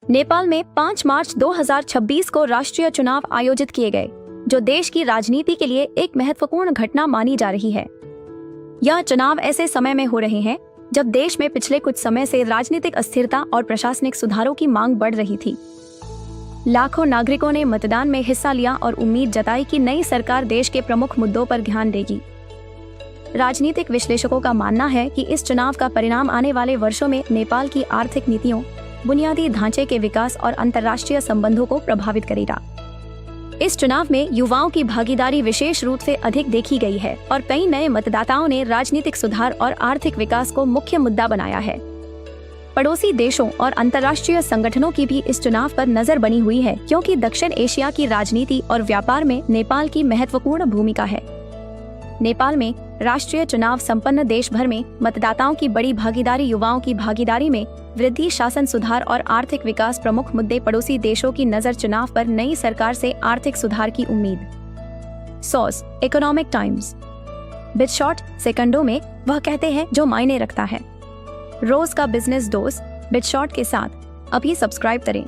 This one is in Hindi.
नेपाल में 5 मार्च 2026 को राष्ट्रीय चुनाव आयोजित किए गए, जो देश की राजनीति के लिए एक महत्वपूर्ण घटना मानी जा रही है। यह चुनाव ऐसे समय में हो रहे हैं जब देश में पिछले कुछ समय से राजनीतिक अस्थिरता और प्रशासनिक सुधारों की मांग बढ़ रही थी। लाखों नागरिकों ने मतदान में हिस्सा लिया और उम्मीद जताई कि नई सरकार देश के प्रमुख मुद्दों पर ध्यान देगी। राजनीतिक विश्लेषकों का मानना है कि इस चुनाव का परिणाम आने वाले वर्षों में नेपाल की आर्थिक नीतियों, बुनियादी ढांचे के विकास और अंतर्राष्ट्रीय संबंधों को प्रभावित करेगा। इस चुनाव में युवाओं की भागीदारी विशेष रूप से अधिक देखी गई है और कई नए मतदाताओं ने राजनीतिक सुधार और आर्थिक विकास को मुख्य मुद्दा बनाया है। पड़ोसी देशों और अंतर्राष्ट्रीय संगठनों की भी इस चुनाव पर नजर बनी हुई है, क्योंकि दक्षिण एशिया की राजनीति और व्यापार में नेपाल की महत्वपूर्ण भूमिका है। नेपाल में राष्ट्रीय चुनाव संपन्न देश भर में मतदाताओं की बड़ी भागीदारी, युवाओं की भागीदारी में वृद्धि, शासन सुधार और आर्थिक विकास प्रमुख मुद्दे। पड़ोसी देशों की नजर चुनाव पर नई सरकार से आर्थिक सुधार की उम्मीद। Source: economic times. बिटशॉट, सेकंडों में वह कहते हैं जो मायने रखता है। रोज का बिजनेस डोज बिटशॉट के साथ अभी सब्सक्राइब करें।